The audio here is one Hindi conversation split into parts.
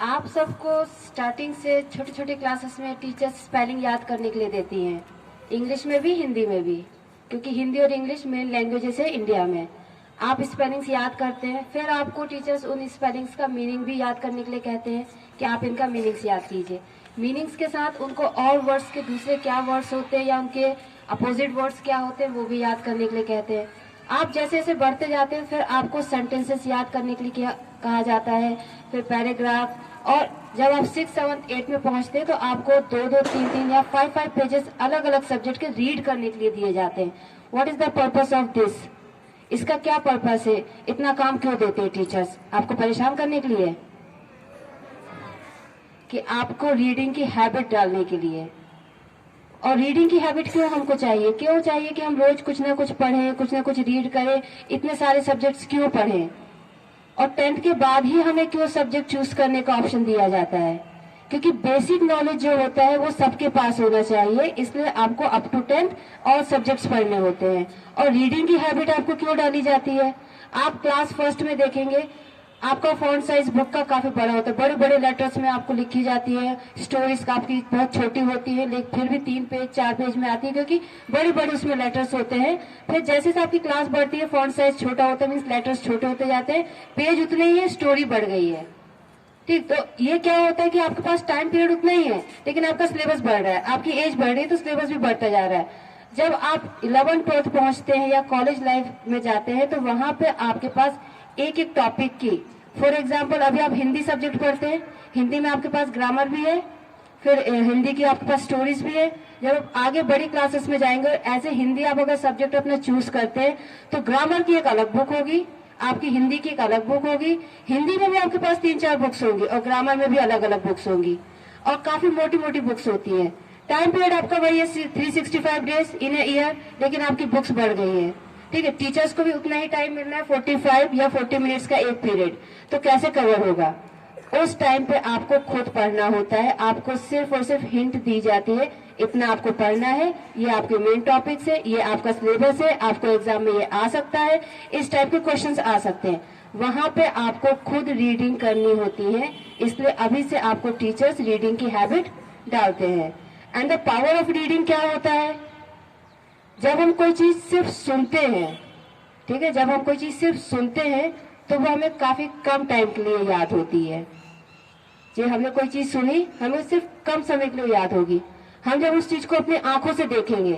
आप सबको स्टार्टिंग से छोटे छोटे क्लासेस में टीचर्स स्पेलिंग याद करने के लिए देती हैं, इंग्लिश में भी हिंदी में भी, क्योंकि हिंदी और इंग्लिश मेन लैंग्वेजेस है इंडिया में। आप स्पेलिंग्स याद करते हैं, फिर आपको टीचर्स उन स्पेलिंग्स का मीनिंग भी याद करने के लिए कहते हैं कि आप इनका मीनिंग्स याद कीजिए। मीनिंग्स के साथ उनको और वर्ड्स के दूसरे क्या वर्ड्स होते हैं या उनके अपोजिट वर्ड्स क्या होते हैं वो भी याद करने के लिए कहते हैं। आप जैसे जैसे बढ़ते जाते हैं फिर आपको सेंटेंसेस याद करने के लिए कहा जाता है, फिर पैराग्राफ, और जब आप 6, 7, 8 में पहुंचते हैं तो आपको 2, 3, 3 या 5 पेजेस अलग अलग सब्जेक्ट के रीड करने के लिए दिए जाते हैं। What is the purpose of this? इसका क्या पर्पस है? इतना काम क्यों देते हैं टीचर्स? आपको परेशान करने के लिए कि आपको रीडिंग की हैबिट डालने के लिए। और रीडिंग की हैबिट क्यों हमको चाहिए? क्यों चाहिए कि हम रोज कुछ ना कुछ पढ़ें, कुछ ना कुछ रीड करें? इतने सारे सब्जेक्ट्स क्यों पढ़ें? और 10th के बाद ही हमें क्यों सब्जेक्ट चूज करने का ऑप्शन दिया जाता है? क्योंकि बेसिक नॉलेज जो होता है वो सबके पास होना चाहिए, इसलिए आपको अप टू 10th और सब्जेक्ट्स पढ़ने होते हैं। और रीडिंग की हैबिट आपको क्यों डाली जाती है? आप क्लास फर्स्ट में देखेंगे आपका फॉन्ट साइज बुक का काफी बड़ा होता है, बड़े बड़े लेटर्स में आपको लिखी जाती है। स्टोरीज आपकी बहुत छोटी होती है लेकिन फिर भी 3 पेज 4 पेज में आती है, क्योंकि बड़े बड़े उसमें लेटर्स होते हैं। फिर जैसे आपकी क्लास बढ़ती है फॉन्ट साइज छोटा होता है, मीन्स लेटर्स छोटे होते जाते हैं, पेज उतने ही है, स्टोरी बढ़ गई है। ठीक, तो ये क्या होता है कि आपके पास टाइम पीरियड उतना ही है लेकिन आपका सिलेबस बढ़ रहा है, आपकी एज बढ़ रही है तो सिलेबस भी बढ़ता जा रहा है। जब आप 11th 12th पहुंचते हैं या कॉलेज लाइफ में जाते हैं तो वहां पे आपके पास एक एक टॉपिक की, फॉर एग्जाम्पल अभी आप हिंदी सब्जेक्ट पढ़ते हैं, हिंदी में आपके पास ग्रामर भी है, फिर हिंदी की आपके पास स्टोरीज भी है। जब आप आगे बड़ी क्लासेस में जाएंगे ऐसे हिंदी आप अगर सब्जेक्ट अपना चूज करते हैं तो ग्रामर की एक अलग बुक होगी, आपकी हिंदी की एक अलग बुक होगी, हिंदी में भी आपके पास 3-4 बुक्स होंगी और ग्रामर में भी अलग अलग बुक्स होंगी और काफी मोटी मोटी बुक्स होती है। टाइम पीरियड आपका वही है 365 डेज इन ए ईयर, लेकिन आपकी बुक्स बढ़ गई है। ठीक है, टीचर्स को भी उतना ही टाइम मिलना है, 45 या 40 मिनट्स का एक पीरियड, तो कैसे कवर होगा? उस टाइम पे आपको खुद पढ़ना होता है, आपको सिर्फ और सिर्फ हिंट दी जाती है, इतना आपको पढ़ना है, ये आपके मेन टॉपिक्स है, ये आपका सिलेबस है, आपको एग्जाम में ये आ सकता है, इस टाइप के क्वेश्चंस आ सकते हैं। वहां पे आपको खुद रीडिंग करनी होती है, इसलिए अभी से आपको टीचर्स रीडिंग की हैबिट डालते हैं। And the power of reading क्या होता है? जब हम कोई चीज सिर्फ सुनते हैं, ठीक है, जब हम कोई चीज सिर्फ सुनते हैं तो वो हमें काफी कम टाइम के लिए याद होती है। जो हमने कोई चीज सुनी हमें सिर्फ कम समय के लिए याद होगी। हम जब उस चीज को अपनी आंखों से देखेंगे,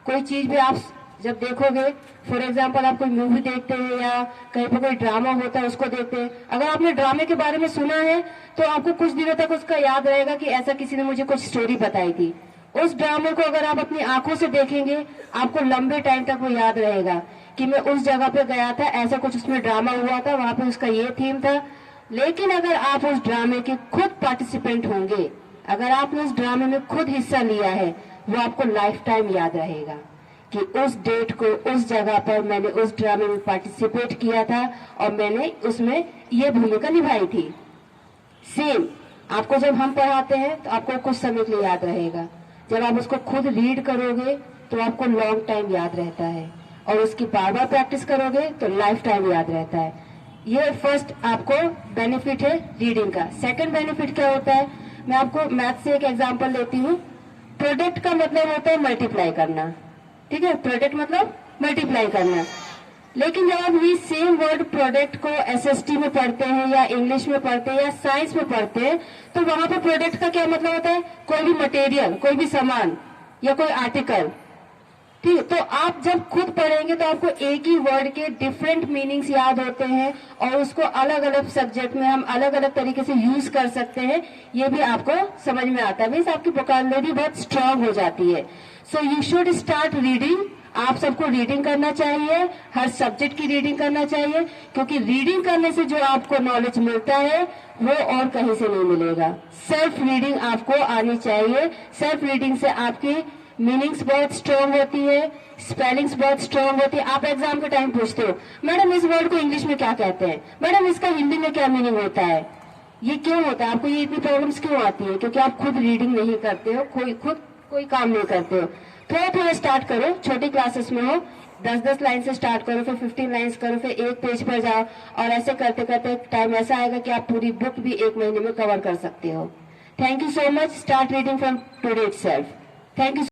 कोई चीज भी आप जब देखोगे, फॉर एग्जाम्पल आप कोई मूवी देखते हैं या कहीं पर कोई ड्रामा होता है उसको देखते हैं, अगर आपने ड्रामे के बारे में सुना है तो आपको कुछ दिनों तक उसका याद रहेगा कि ऐसा किसी ने मुझे कुछ स्टोरी बताई थी। उस ड्रामे को अगर आप अपनी आंखों से देखेंगे आपको लंबे टाइम तक वो याद रहेगा कि मैं उस जगह पे गया था, ऐसा कुछ उसमें ड्रामा हुआ था, वहां पे उसका ये थीम था। लेकिन अगर आप उस ड्रामे के खुद पार्टिसिपेंट होंगे, अगर आपने उस ड्रामे में खुद हिस्सा लिया है, वो आपको लाइफ टाइम याद रहेगा कि उस डेट को उस जगह पर मैंने उस ड्रामे में पार्टिसिपेट किया था और मैंने उसमें ये भूमिका निभाई थी। सेम आपको जब हम पढ़ाते हैं तो आपको कुछ समय के लिए याद रहेगा, जब आप उसको खुद रीड करोगे तो आपको लॉन्ग टाइम याद रहता है और उसकी बार बार प्रैक्टिस करोगे तो लाइफ टाइम याद रहता है। ये फर्स्ट आपको बेनिफिट है रीडिंग का। सेकंड बेनिफिट क्या होता है? मैं आपको मैथ से एक एग्जांपल देती हूँ। प्रोडक्ट का मतलब होता है मल्टीप्लाई करना, ठीक है, प्रोडक्ट मतलब मल्टीप्लाई करना। लेकिन जब आप ये सेम वर्ड प्रोडक्ट को एसएसटी में पढ़ते हैं या इंग्लिश में पढ़ते हैं या साइंस में पढ़ते हैं तो वहां पर प्रोडक्ट का क्या मतलब होता है? कोई भी मटेरियल, कोई भी सामान या कोई आर्टिकल। ठीक, तो आप जब खुद पढ़ेंगे तो आपको एक ही वर्ड के डिफरेंट मीनिंग्स याद होते हैं और उसको अलग अलग सब्जेक्ट में हम अलग अलग तरीके से यूज कर सकते हैं, ये भी आपको समझ में आता है। मीन्स आपकी वोकैबुलरी बहुत स्ट्रांग हो जाती है। So you should start reading. आप सबको रीडिंग करना चाहिए, हर सब्जेक्ट की रीडिंग करना चाहिए, क्योंकि रीडिंग करने से जो आपको नॉलेज मिलता है वो और कहीं से नहीं मिलेगा। सेल्फ रीडिंग आपको आनी चाहिए। सेल्फ रीडिंग से आपकी मीनिंग्स बहुत स्ट्रांग होती है, स्पेलिंग्स बहुत स्ट्रांग होती है। आप एग्जाम के टाइम पूछते हो, मैडम इस वर्ड को इंग्लिश में क्या कहते हैं, मैडम इसका हिंदी में क्या मीनिंग होता है? ये क्यों होता है? आपको ये इतनी प्रॉब्लम्स क्यों आती है? क्योंकि आप खुद रीडिंग नहीं करते हो, खुद कोई काम नहीं करते हो। थोड़ा थोड़ा स्टार्ट करो, छोटी क्लासेस में हो, 10-10 लाइन से स्टार्ट करो, फिर 15 लाइन्स करो, फिर एक पेज पर जाओ, और ऐसे करते करते टाइम ऐसा आएगा कि आप पूरी बुक भी 1 महीने में कवर कर सकते हो। Thank you so much. Start reading from today itself. Thank you.